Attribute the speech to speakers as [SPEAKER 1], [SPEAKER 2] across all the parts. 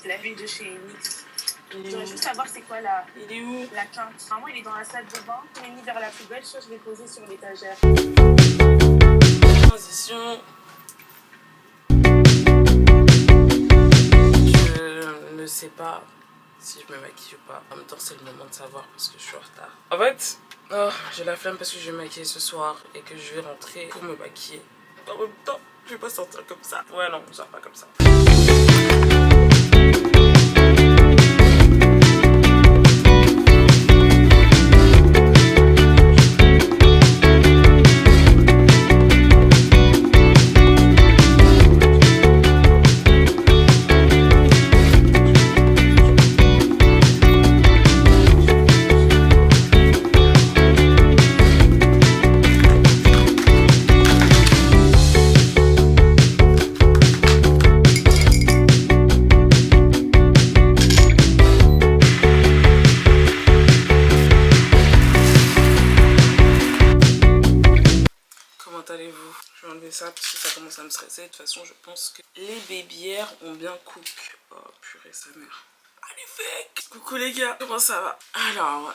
[SPEAKER 1] La ville de chez Enix. Je voudrais juste savoir c'est quoi la...
[SPEAKER 2] Il est où?
[SPEAKER 1] La quinte. Normalement, il est dans la salle de bain. Je l'ai mis vers la poubelle, je vais poser sur l'étagère.
[SPEAKER 2] Transition. Je ne sais pas si je me maquille ou pas. En même temps, c'est le moment de savoir parce que je suis en retard. En fait, j'ai la flemme parce que je vais me maquiller ce soir et que je vais rentrer pour me maquiller. En même temps, je vais pas sortir comme ça. Ouais, non, je sors pas comme ça. Allez-vous, je vais enlever ça parce que ça commence à me stresser. De toute façon, je pense que les babyères ont bien cook. Oh purée, sa mère. Allez, fake. Coucou les gars, comment ça va?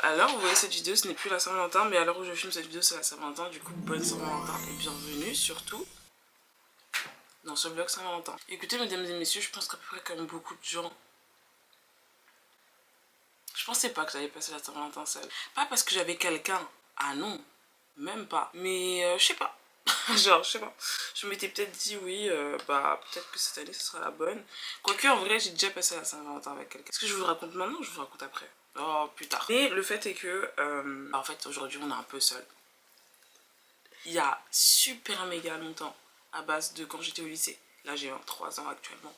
[SPEAKER 2] Alors, vous voyez cette vidéo, ce n'est plus la Saint-Valentin, mais à l'heure où je filme cette vidéo, c'est la Saint-Valentin. Du coup, bonne Saint-Valentin et bienvenue surtout dans ce vlog Saint-Valentin. Écoutez, mesdames et messieurs, je pense qu'à peu près comme beaucoup de gens, je pensais pas que j'allais passer la Saint-Valentin seule. Pas parce que j'avais quelqu'un, ah non, même pas, mais je sais pas. Genre, je sais pas, je m'étais peut-être dit oui, peut-être que cette année ce sera la bonne. Quoique en vrai, j'ai déjà passé la Saint-Valentin avec quelqu'un. Est-ce que je vous raconte maintenant ou je vous raconte après? Oh, plus tard. Mais le fait est que, en fait, aujourd'hui, on est un peu seul. Il y a super méga longtemps, à base de quand j'étais au lycée. Là, j'ai 23 ans actuellement.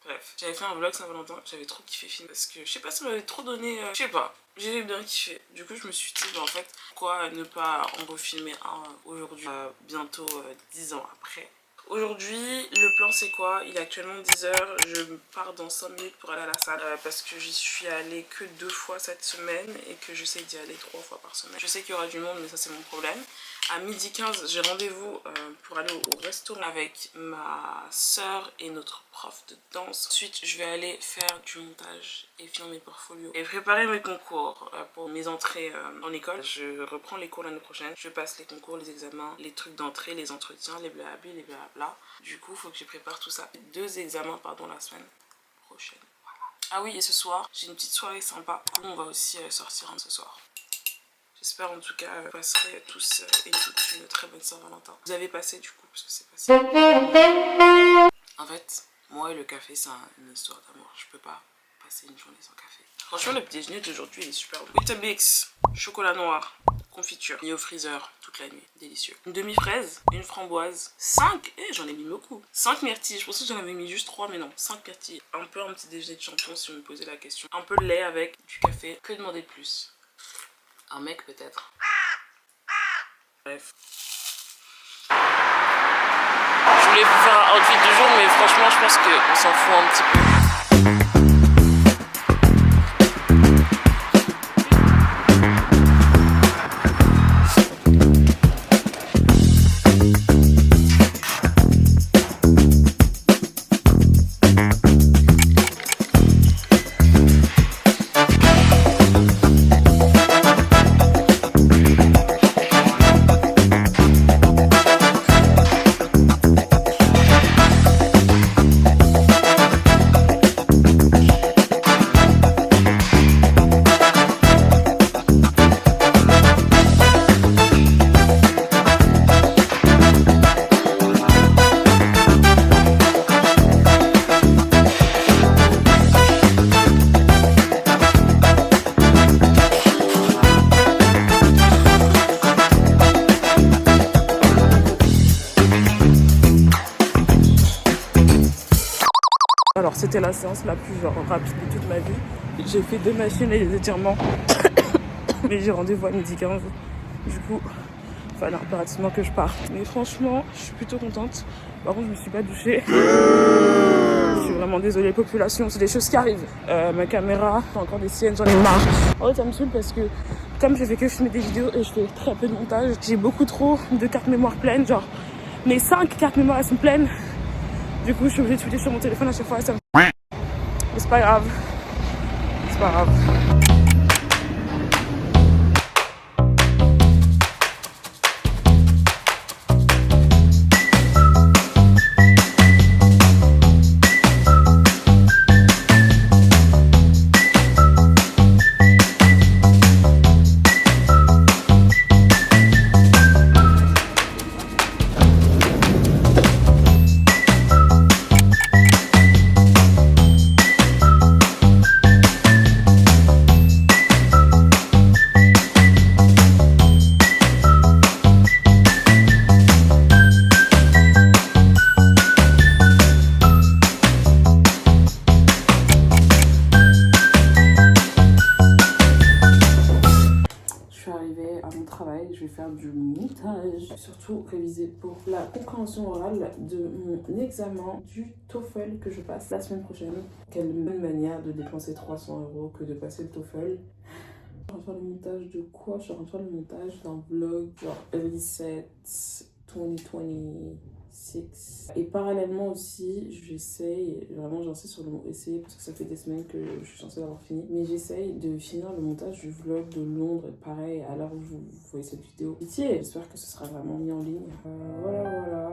[SPEAKER 2] Bref, j'avais fait un vlog Saint-Valentin, j'avais trop kiffé film parce que je sais pas, ça m'avait trop donné, je sais pas, j'ai bien kiffé. Du coup, je me suis dit, en fait, pourquoi ne pas en refilmer un aujourd'hui, bientôt 10 ans après. Aujourd'hui, le plan c'est quoi? Il est actuellement 10 h, je pars dans 5 minutes pour aller à la salle parce que j'y suis allée que 2 fois cette semaine et que j'essaie d'y aller 3 fois par semaine. Je sais qu'il y aura du monde, mais ça c'est mon problème. À 12h15, j'ai rendez-vous pour aller au restaurant avec ma soeur et notre prof de danse. Ensuite, je vais aller faire du montage et finir mes portfolios et préparer mes concours pour mes entrées en école. Je reprends les cours l'année prochaine. Je passe les concours, les examens, les trucs d'entrée, les entretiens, les blabla, les blabla. Du coup, il faut que je prépare tout ça. 2 examens, pardon, la semaine prochaine. Voilà. Ah oui, et ce soir, j'ai une petite soirée sympa. Du coup, on va aussi sortir ce soir. J'espère en tout cas vous passerez tous et toutes une très bonne Saint-Valentin. Vous avez passé du coup, parce que c'est passé. En fait, moi et le café, c'est une histoire d'amour. Je peux pas passer une journée sans café. Franchement, le petit déjeuner d'aujourd'hui, il est super bon. Weetabix, chocolat noir, confiture, mis au freezer toute la nuit, délicieux. Une demi-fraise, une framboise, 5, j'en ai mis beaucoup. 5 myrtilles, je pensais que j'en avais mis juste 3, mais non, 5 myrtilles. Un peu un petit déjeuner de champion si vous me posez la question. Un peu de lait avec du café, que demander de plus? Un mec peut-être. Bref. Je voulais vous faire un outfit du jour, mais franchement je pense qu'on s'en fout un petit peu. Alors c'était la séance la plus rapide de toute ma vie. J'ai fait 2 machines et des étirements. Mais j'ai rendez-vous à 12h15. Du coup, il fallait impérativement que je parte. Mais franchement, je suis plutôt contente. Par contre, je me suis pas douchée. Je suis vraiment désolée, population, c'est des choses qui arrivent. Ma caméra, encore des siennes, j'en ai marre. En fait, ça me saoule parce que comme je fais que filmer des vidéos et je fais très peu de montage, j'ai beaucoup trop de cartes mémoire pleines. Genre, mes 5 cartes mémoire elles sont pleines. Du coup, je suis obligée de shooter sur mon téléphone à chaque fois. Ça me... Mais c'est pas grave. C'est pas grave. Je vais faire du montage, surtout réviser pour la compréhension orale de mon examen du TOEFL que je passe la semaine prochaine. Quelle bonne manière de dépenser 300 € que de passer le TOEFL. Je vais faire le montage de quoi? Je suis en train de faire le montage d'un vlog genre Reset 2026. Et parallèlement aussi, j'essaye, vraiment j'insiste sur le mot essayer parce que ça fait des semaines que je suis censée l'avoir fini, mais j'essaye de finir le montage du vlog de Londres, pareil à l'heure où vous voyez cette vidéo. Pitié, j'espère que ce sera vraiment mis en ligne. Voilà.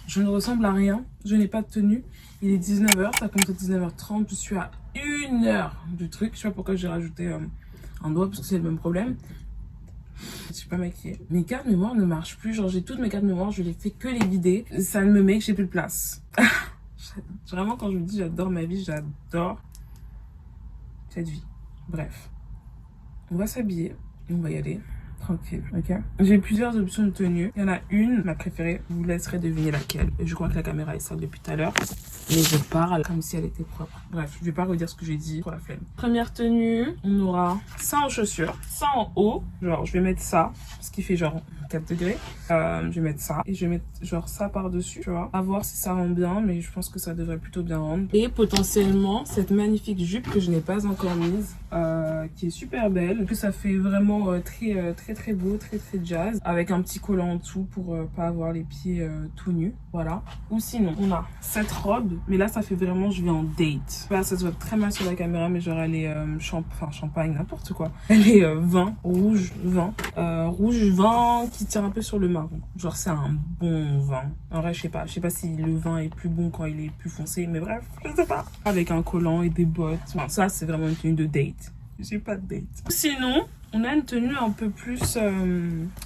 [SPEAKER 2] Je ne ressemble à rien, je n'ai pas de tenue. Il est 19h, ça commence à 19h30, je suis à 1 heure du truc. Je sais pas pourquoi j'ai rajouté un doigt parce que c'est le même problème. Je suis pas maquillée. Mes cartes mémoire ne marchent plus, genre j'ai toutes mes cartes mémoire, je les fais que les vider. Ça ne me met que j'ai plus de place. Vraiment quand je me dis j'adore ma vie, j'adore cette vie. Bref, on va s'habiller et on va y aller. Tranquille, ok. J'ai plusieurs options de tenue. Il y en a une, ma préférée. Je vous laisserai deviner laquelle. Je crois que la caméra est sale depuis tout à l'heure. Mais je parle comme si elle était propre. Bref, je vais pas redire ce que j'ai dit pour la flemme. Première tenue, on aura ça en chaussures, ça en haut. Genre, je vais mettre ça, ce qui fait genre 4 degrés. Je vais mettre ça et je vais mettre genre ça par-dessus, tu vois. À voir si ça rend bien, mais je pense que ça devrait plutôt bien rendre. Et potentiellement, cette magnifique jupe que je n'ai pas encore mise, qui est super belle. Que ça fait vraiment très beau, très jazz. Avec un petit collant en dessous pour pas avoir les pieds tout nus. Voilà. Ou sinon, on a cette robe, mais là, ça fait vraiment, je vais en date. Là, ça se voit très mal sur la caméra, mais genre, elle est champagne, n'importe quoi. Elle est vin, rouge vin qui tire un peu sur le marron. Genre, c'est un bon vin. En vrai, je sais pas si le vin est plus bon quand il est plus foncé, mais bref, je sais pas. Avec un collant et des bottes. Enfin, ça, c'est vraiment une tenue de date. J'ai pas de date. Sinon, on a une tenue un peu plus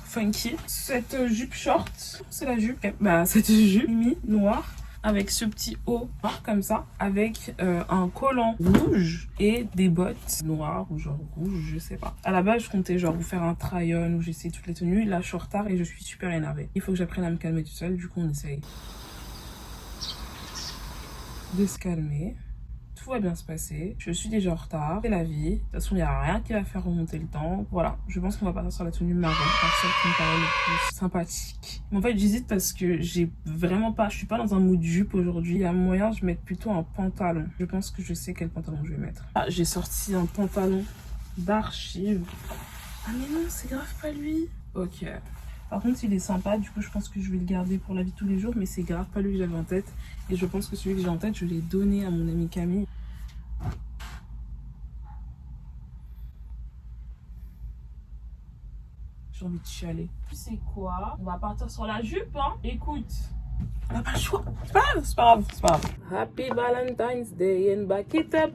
[SPEAKER 2] funky. Cette jupe short, c'est la jupe. Bah, cette jupe noire avec ce petit haut noir comme ça, avec un collant rouge et des bottes noires ou genre rouge, je sais pas. À la base, je comptais genre vous faire un try-on où j'essaie toutes les tenues. Là, je suis en retard et je suis super énervée. Il faut que j'apprenne à me calmer toute seule. Du coup, on essaye de se calmer. Tout va bien se passer, je suis déjà en retard, c'est la vie, de toute façon il n'y a rien qui va faire remonter le temps, voilà, je pense qu'on va partir sur la tenue marron, celle qui me paraît le plus sympathique. Mais en fait j'hésite parce que je suis pas dans un mood jupe aujourd'hui, il y a moyen de mettre plutôt un pantalon, je pense que je sais quel pantalon je vais mettre. Ah, j'ai sorti un pantalon d'archives, ah mais non c'est grave pas lui, ok. Par contre, il est sympa, du coup, je pense que je vais le garder pour la vie de tous les jours, mais c'est grave pas lui que j'avais en tête. Et je pense que celui que j'ai en tête, je l'ai donné à mon amie Camille. J'ai envie de chialer. Tu sais quoi? On va partir sur la jupe, hein? Écoute, on n'a pas le choix. C'est pas grave. Happy Valentine's Day and back it up.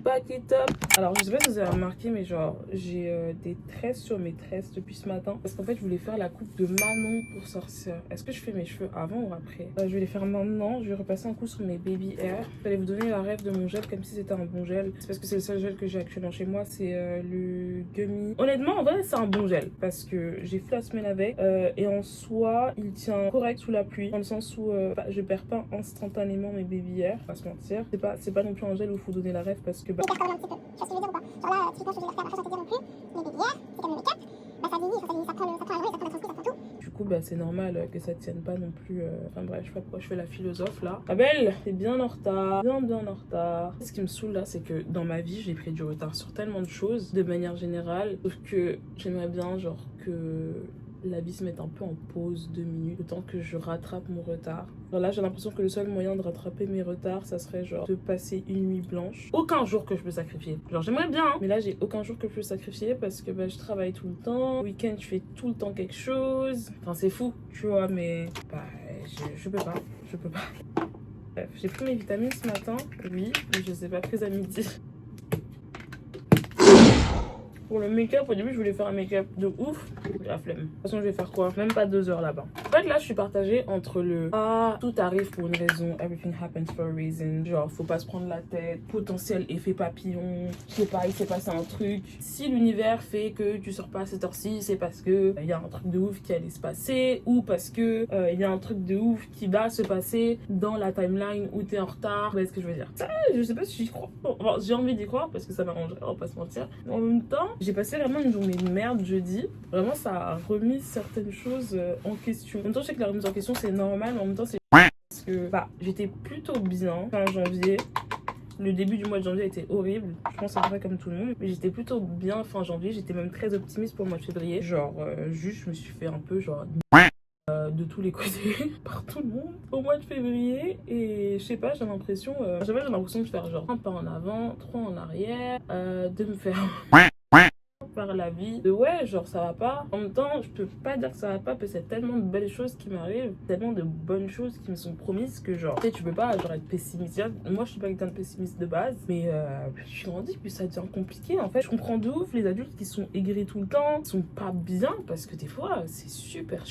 [SPEAKER 2] Alors, je sais pas si vous avez remarqué, mais genre, j'ai des tresses sur mes tresses depuis ce matin. Parce qu'en fait, je voulais faire la coupe de Manon pour sortir. Est-ce que je fais mes cheveux avant ou après? Je vais les faire maintenant. Je vais repasser un coup sur mes baby hair. J'allais vous donner la rêve de mon gel comme si c'était un bon gel. C'est parce que c'est le seul gel que j'ai actuellement chez moi. C'est le Gummy. Honnêtement, en vrai, c'est un bon gel. Parce que j'ai fait la semaine avec. Et en soi, il tient correct sous la pluie. Dans le sens où je perds pas instantanément mes baby hair. Pas se mentir. C'est pas non plus un gel où il faut donner la rêve parce que
[SPEAKER 3] Tu vois ce que je veux dire ou pas? Genre là, typiquement, je vais faire machin, je vais te dire non plus. Mais des bières, c'est comme le make-up. Bah ça vieillit, ça prend un jour, ça prend la transpi, ça prend tout.
[SPEAKER 2] du coup, c'est normal que ça tienne pas non plus. Enfin bref, je sais pas pourquoi je fais la philosophe là. Ah belle, t'es bien en retard. Bien en retard. Ce qui me saoule là, c'est que dans ma vie, j'ai pris du retard sur tellement de choses, de manière générale. Sauf que j'aimerais bien, genre, que la vie se mette un peu en pause 2 minutes, le temps que je rattrape mon retard. Alors là, j'ai l'impression que le seul moyen de rattraper mes retards, ça serait genre de passer une nuit blanche. Aucun jour que je peux sacrifier. Genre, j'aimerais bien, hein, mais là, j'ai aucun jour que je peux sacrifier parce que je travaille tout le temps. Le week-end, je fais tout le temps quelque chose. Enfin, c'est fou, tu vois, mais je peux pas. Je peux pas. Bref, j'ai pris mes vitamines ce matin, oui, mais je les ai pas prises à midi. Pour le make-up, au début, je voulais faire un make-up de ouf. J'ai la flemme. De toute façon, je vais faire quoi? Même pas 2 heures là-bas. En fait, là, je suis partagée entre le tout arrive pour une raison, everything happens for a reason. Genre, faut pas se prendre la tête. Potentiel effet papillon. Je sais pas, il s'est passé un truc. Si l'univers fait que tu sors pas à cette heure-ci, c'est parce que il y a un truc de ouf qui allait se passer. Ou parce que il y a un truc de ouf qui va se passer dans la timeline où t'es en retard. Vous voyez ce que je veux dire? Ça, je sais pas si j'y crois. Enfin, j'ai envie d'y croire parce que ça m'arrangerait, on va pas se mentir. Mais en même temps, j'ai passé vraiment une journée de merde jeudi. Vraiment, ça a remis certaines choses en question. En même temps, je sais que la remise en question, c'est normal, mais en même temps, c'est parce que j'étais plutôt bien fin janvier. Le début du mois de janvier a été horrible. Je pense à peu près comme tout le monde. Mais j'étais plutôt bien fin janvier. J'étais même très optimiste pour le mois de février. Genre, juste, je me suis fait un peu genre de tous les côtés par tout le monde au mois de février. Et je sais pas, j'ai l'impression de faire genre un pas en avant, 3 en arrière, de me faire par la vie de ouais, genre ça va pas. En même temps, je peux pas dire que ça va pas parce qu'il y a tellement de belles choses qui m'arrivent, tellement de bonnes choses qui me sont promises que genre tu peux pas genre être pessimiste. Moi je suis pas quelqu'un de pessimiste de base, mais je suis grandie puis ça devient compliqué en fait. Je comprends de ouf les adultes qui sont aigris tout le temps, qui sont pas bien parce que des fois c'est super.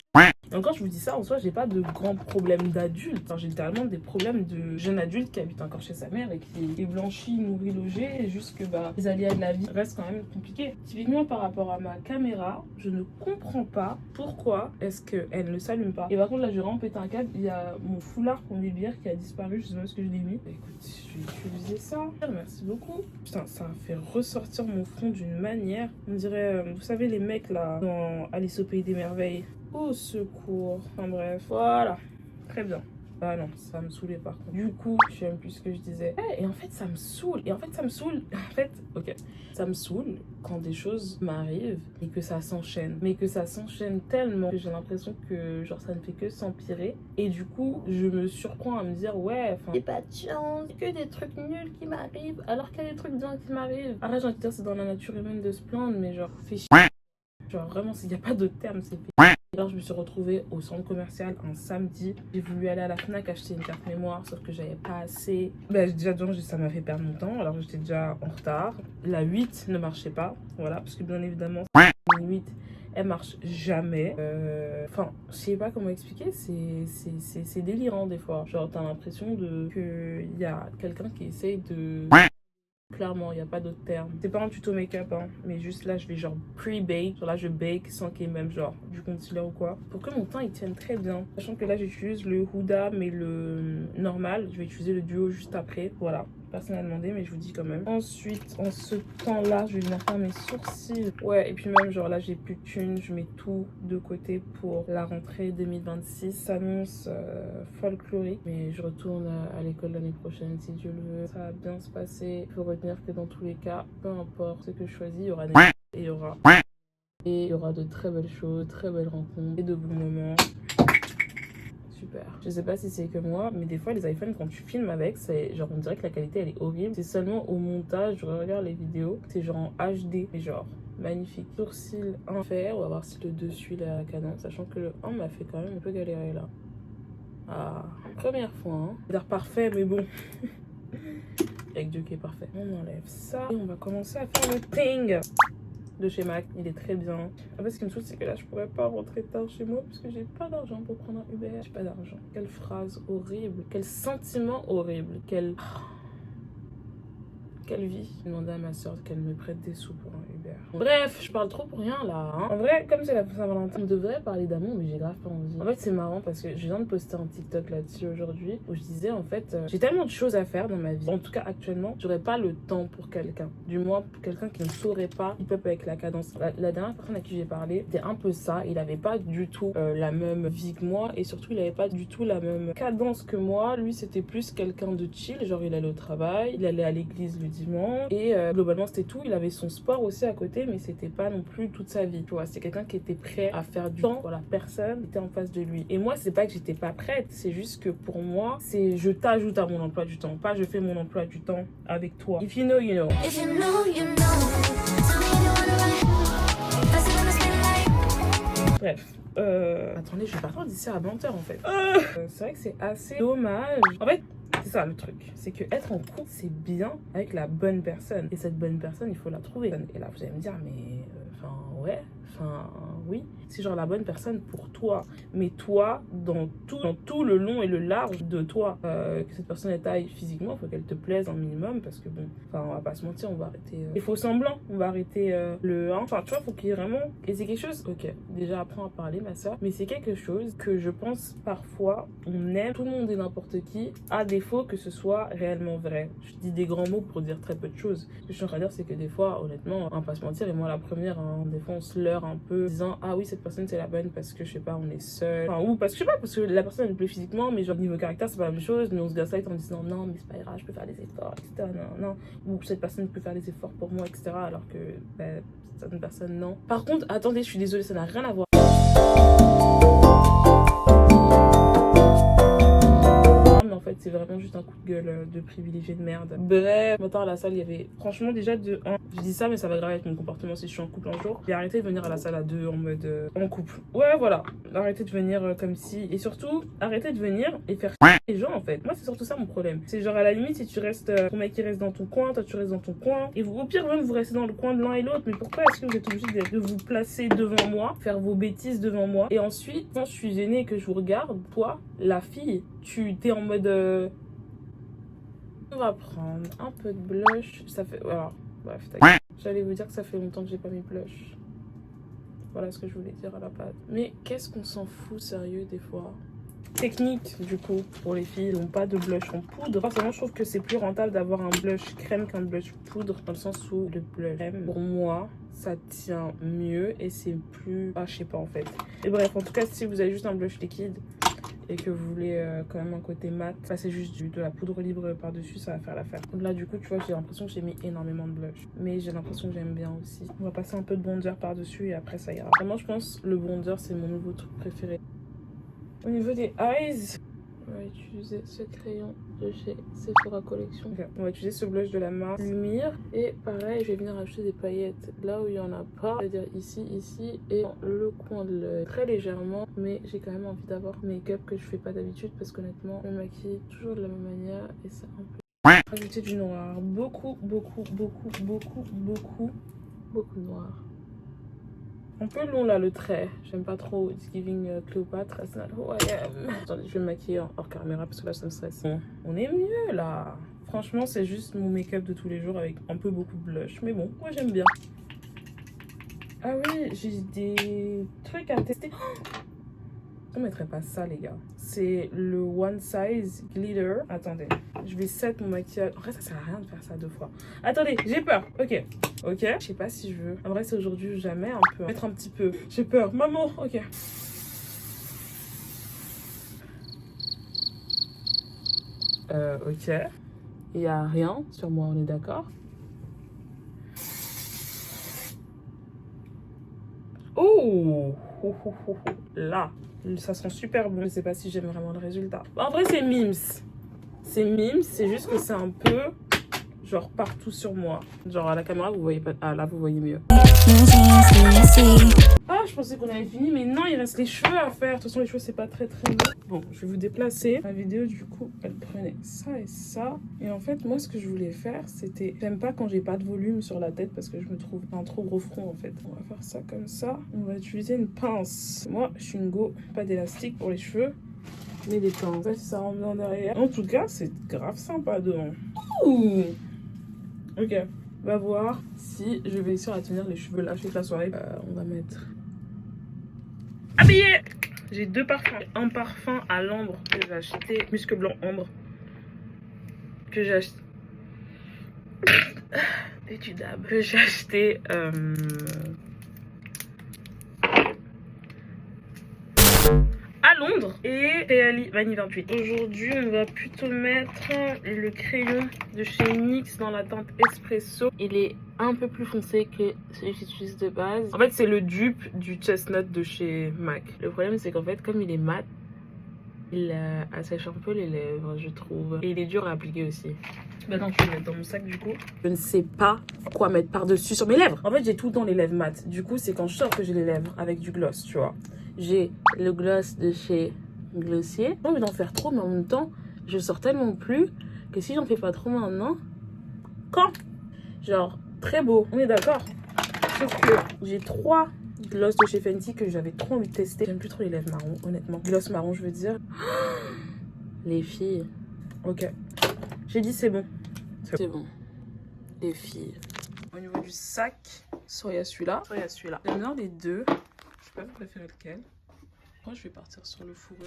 [SPEAKER 2] Et encore, je vous dis ça, en soi, j'ai pas de grands problèmes d'adulte. Enfin, j'ai littéralement des problèmes de jeune adulte qui habite encore chez sa mère et qui est blanchi, nourri, logé. Et juste que les aléas de la vie restent quand même compliqués. Typiquement, par rapport à ma caméra, je ne comprends pas pourquoi est-ce qu'elle ne s'allume pas. Et par contre, là, j'ai vraiment pété un câble. Il y a mon foulard pour mes bières qui a disparu. Je sais pas ce que je l'ai mis. Bah, écoute, je vais utiliser ça. Merci beaucoup. Putain, ça a fait ressortir mon front d'une manière. On dirait, vous savez, les mecs là, dans Alice au Pays des Merveilles. Au secours. Enfin bref, voilà. Très bien. Ah non, ça me saoulait par contre. Du coup, je sais même plus ce que je disais. Et en fait, ça me saoule. Ok. Ça me saoule quand des choses m'arrivent et que ça s'enchaîne. Mais que ça s'enchaîne tellement que j'ai l'impression que genre ça ne fait que s'empirer. Et du coup, je me surprends à me dire ouais, enfin, j'ai pas de chance, que des trucs nuls qui m'arrivent alors qu'il y a des trucs bien qui m'arrivent. Arrête, j'ai envie de dire c'est dans la nature humaine de se plaindre, mais genre, fais chier. Genre vraiment, il n'y a pas d'autre terme, c'est fait. Alors je me suis retrouvée au centre commercial un samedi. J'ai voulu aller à la FNAC acheter une carte mémoire, sauf que j'avais pas assez. Déjà, ça m'a fait perdre mon temps, alors j'étais déjà en retard. La 8 ne marchait pas, voilà, parce que bien évidemment, la 8, elle marche jamais. Enfin, je sais pas comment expliquer, c'est délirant des fois. Genre, t'as l'impression qu'il y a quelqu'un qui essaye de... Clairement, il n'y a pas d'autre terme. C'est pas un tuto make-up, hein, mais juste là, je vais genre pre-bake. Genre là, je bake sans qu'il y ait même genre du concealer ou quoi. Pour que mon teint, il tienne très bien. Sachant que là, j'utilise le Huda, mais le normal. Je vais utiliser le duo juste après. Voilà. Personne n'a demandé, mais je vous dis quand même. Ensuite, en ce temps-là, je vais venir faire mes sourcils. Ouais, et puis même, genre là, j'ai plus de thunes. Je mets tout de côté pour la rentrée 2026. Ça s'annonce folklorique. Mais je retourne à l'école l'année prochaine, si Dieu le veut. Ça va bien se passer. Il faut retenir que dans tous les cas, peu importe ce que je choisis, il y aura des... Et il y aura de très belles choses, très belles rencontres et de bons moments. Super. Je sais pas si c'est que moi, mais des fois les iPhones quand tu filmes avec, c'est genre on dirait que la qualité elle est horrible. C'est seulement au montage, je regarde les vidéos, c'est genre en HD, mais genre magnifique. Sourcil 1 faire, on va voir si le dessus il est à la cadence, sachant que le 1 m'a fait quand même un peu galérer là. Ah, première fois, hein. C'est-à-dire parfait, mais bon. Avec Dieu qui est parfait. On enlève ça et on va commencer à faire le thing de chez Mac. Il est très bien. En fait, ce qui me saoule, c'est que là, je pourrais pas rentrer tard chez moi parce que j'ai pas d'argent pour prendre un Uber. J'ai pas d'argent. Quelle phrase horrible. Quel sentiment horrible. Quelle vie. J'ai demandé à ma soeur qu'elle me prête des sous pour un Uber. Bref, je parle trop pour rien là. Hein. En vrai, comme c'est la Saint-Valentin, on devrait parler d'amour, mais j'ai grave pas envie. En fait, c'est marrant parce que je viens de poster un TikTok là-dessus aujourd'hui où je disais en fait, j'ai tellement de choses à faire dans ma vie. En tout cas, actuellement, j'aurais pas le temps pour quelqu'un. Du moins, pour quelqu'un qui ne saurait pas hip hop avec la cadence. La dernière personne à qui j'ai parlé, c'était un peu ça. Il avait pas du tout la même vie que moi et surtout, il avait pas du tout la même cadence que moi. Lui, c'était plus quelqu'un de chill. Genre, il allait au travail, il allait à l'église le dimanche et globalement, c'était tout. Il avait son sport aussi à côté, mais c'était pas non plus toute sa vie. Tu vois, c'est quelqu'un qui était prêt à faire du temps pour la personne qui était en face de lui. Et moi, c'est pas que j'étais pas prête, c'est juste que pour moi, c'est je t'ajoute à mon emploi du temps, pas je fais mon emploi du temps avec toi. If you know, you know.
[SPEAKER 3] If you know, you know. Tell me you wanna ride. That's what it's been like.
[SPEAKER 2] Bref. Attendez, je vais partir d'ici à 20h en fait. C'est vrai que c'est assez dommage. En fait, c'est ça le truc. C'est que être en couple, c'est bien avec la bonne personne. Et cette bonne personne, il faut la trouver. Et là, vous allez me dire, mais... Enfin, ouais. Enfin, oui. C'est genre la bonne personne pour toi. Mais toi, dans tout le long et le large de toi. Que cette personne est taille physiquement, il faut qu'elle te plaise un minimum. Parce que bon, enfin, on va pas se mentir, on va arrêter les faux semblants. On va arrêter le 1. Enfin, tu vois, faut qu'il y ait vraiment... Et c'est quelque chose... Ok, déjà apprends à parler, ma soeur. Mais c'est quelque chose que je pense parfois, on aime tout le monde et n'importe qui, à défaut que ce soit réellement vrai. Je dis des grands mots pour dire très peu de choses. Ce que je suis en train de dire, c'est que des fois, honnêtement, on va pas se mentir, et moi la première, hein, des fois on se leurre un peu, en disant ah oui, cette personne c'est la bonne parce que je sais pas, on est seul. Enfin, ou parce que je sais pas, parce que la personne elle me plaît physiquement, mais genre niveau caractère, c'est pas la même chose. Mais on se gaslight en disant non, mais c'est pas grave, je peux faire des efforts, etc. Non, non. Ou cette personne peut faire des efforts pour moi, etc. Alors que certaines personnes, non. Par contre, attendez, je suis désolée, ça n'a rien à voir. En fait, c'est vraiment juste un coup de gueule de privilégié de merde. Bref, matin à la salle, il y avait franchement déjà de 1. Je dis ça, mais ça va grave avec mon comportement si je suis en couple un jour. J'ai arrêté de venir à la salle à 2 en mode en couple. Ouais, voilà. Arrêtez de venir comme si. Et surtout, arrêtez de venir et faire les gens en fait. Moi, c'est surtout ça mon problème. C'est genre à la limite, si tu restes, ton mec qui reste dans ton coin, toi tu restes dans ton coin. Et vous, au pire, même vous restez dans le coin de l'un et l'autre. Mais pourquoi est-ce que vous êtes obligé de vous placer devant moi, faire vos bêtises devant moi? Et ensuite, quand je suis gênée et que je vous regarde, toi, la fille, tu t'es en mode. On va prendre un peu de blush. Ça fait. Voilà. Bref, j'allais vous dire que ça fait longtemps que j'ai pas mis blush. Voilà ce que je voulais dire à la base. Mais qu'est-ce qu'on s'en fout sérieux des fois? Technique du coup pour les filles, ils n'ont pas de blush en poudre. Forcément, je trouve que c'est plus rentable d'avoir un blush crème qu'un blush poudre, dans le sens où le blush crème, pour moi, ça tient mieux et c'est plus. Ah, je sais pas en fait. Et bref, en tout cas, si vous avez juste un blush liquide et que vous voulez quand même un côté mat, passez juste de la poudre libre par-dessus, ça va faire l'affaire. Là, du coup, tu vois, j'ai l'impression que j'ai mis énormément de blush. Mais j'ai l'impression que j'aime bien aussi. On va passer un peu de bronzer par-dessus et après, ça ira. Vraiment, je pense le bronzer, c'est mon nouveau truc préféré. Au niveau des eyes, on va utiliser ce crayon de chez Sephora Collection. Okay. On va utiliser ce blush de la marque Lumière. Et pareil, je vais venir acheter des paillettes là où il n'y en a pas. C'est-à-dire ici, ici et dans le coin de l'œil. Très légèrement, mais j'ai quand même envie d'avoir make-up que je fais pas d'habitude parce qu'honnêtement, je me maquille toujours de la même manière et c'est un peu... Ajouter du noir. Beaucoup de noir. Un peu long là le trait, j'aime pas trop. It's giving Cléopâtre, that's not who I am. Attendez, je vais me maquiller hors caméra parce que là ça me stresse. Bon, on est mieux là. Franchement, c'est juste mon make-up de tous les jours avec un peu beaucoup de blush. Mais bon, moi j'aime bien. Ah oui, j'ai des trucs à tester. Je ne mettrai pas ça les gars. C'est le One Size Glitter. Attendez, je vais set mon maquillage. En vrai, ça sert à rien de faire ça 2 fois. Attendez, j'ai peur. Ok. Ok. Je sais pas si je veux. En vrai, c'est aujourd'hui ou jamais un peu. Mettre un petit peu. J'ai peur. Maman. Ok. Ok. Il n'y a rien sur moi, on est d'accord? Oh! Là, ça sent super bon. Je sais pas si j'aime vraiment le résultat. En vrai, c'est mimes. C'est mimes, c'est juste que c'est un peu genre partout sur moi. Genre à la caméra, vous voyez pas. Ah là, vous voyez mieux. Ah, je pensais qu'on avait fini, mais non, il reste les cheveux à faire. De toute façon, les cheveux, c'est pas très long. Bon, je vais vous déplacer. La vidéo, du coup, elle prenait ça et ça. Et en fait, moi, ce que je voulais faire, c'était... J'aime pas quand j'ai pas de volume sur la tête parce que je me trouve un trop gros front, en fait. On va faire ça comme ça. On va utiliser une pince. Moi, je suis une go, pas d'élastique pour les cheveux, mais des pinces. Ça, ça rentre bien derrière. En tout cas, c'est grave sympa devant. Ouh. Ok. On va voir si je vais réussir à tenir les cheveux là toute la soirée. On va mettre... Habillé. J'ai 2 parfums. Un parfum à l'ambre que j'ai acheté. Musc blanc ambre. Que j'ai acheté... Étudiable. Que j'ai acheté... à Londres et Réali Vanille 28. Aujourd'hui, on va plutôt mettre le crayon de chez NYX dans la teinte Espresso. Il est un peu plus foncé que celui que j'utilise de base. En fait, c'est le dupe du Chestnut de chez MAC. Le problème, c'est qu'en fait, comme il est mat, il assèche un peu les lèvres, je trouve. Et il est dur à appliquer aussi. Maintenant, je vais le mettre dans mon sac du coup. Je ne sais pas quoi mettre par-dessus sur mes lèvres. En fait, j'ai tout le temps les lèvres mat. Du coup, c'est quand je sors que j'ai les lèvres avec du gloss, tu vois. J'ai le gloss de chez Glossier. J'ai pas envie d'en faire trop, mais en même temps, je sors tellement plus que si j'en fais pas trop maintenant, quand genre, très beau, on est d'accord. Sauf que j'ai 3 gloss de chez Fenty que j'avais trop envie de tester. J'aime plus trop les lèvres marron, honnêtement. Gloss marron, je veux dire. Les filles. Ok. J'ai dit c'est bon. C'est bon. Les filles. Au niveau du sac, soit il y a celui-là, soit il y a celui-là. J'aime bien les deux. Je sais pas, vous préférez lequel? Moi, je vais partir sur le fourrure.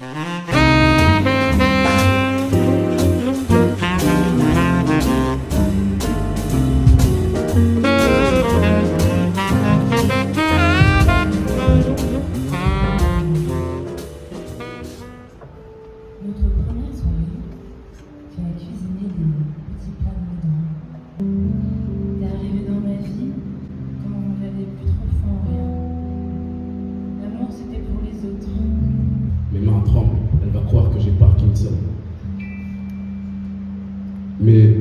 [SPEAKER 4] Notre première soirée, tu as cuisiné des petits plats de maison. T'es arrivé dans ma vie quand j'avais plus trop foi en rien. L'amour c'était pour les autres.
[SPEAKER 5] Mes mains tremblent, elle va croire que j'ai pas toute seule. Mais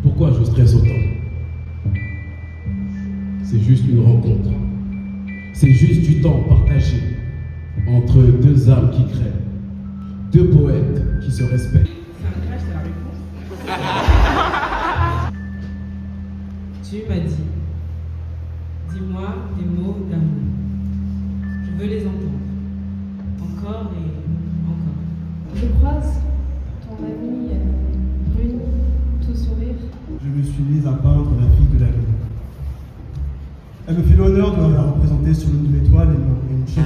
[SPEAKER 5] pourquoi je stresse autant? C'est juste une rencontre. C'est juste du temps partagé entre 2 âmes qui crèvent. 2 poètes qui se respectent.
[SPEAKER 6] C'est un crash, c'est la réponse. Tu m'as dit, dis-moi des mots d'amour. Je veux les entendre. Encore et encore.
[SPEAKER 4] Je croise ton amie brune, tout sourire.
[SPEAKER 7] Je me suis mise à peindre la fille de la lune. Elle me fait l'honneur de la représenter sur l'une de l'étoile et une chef.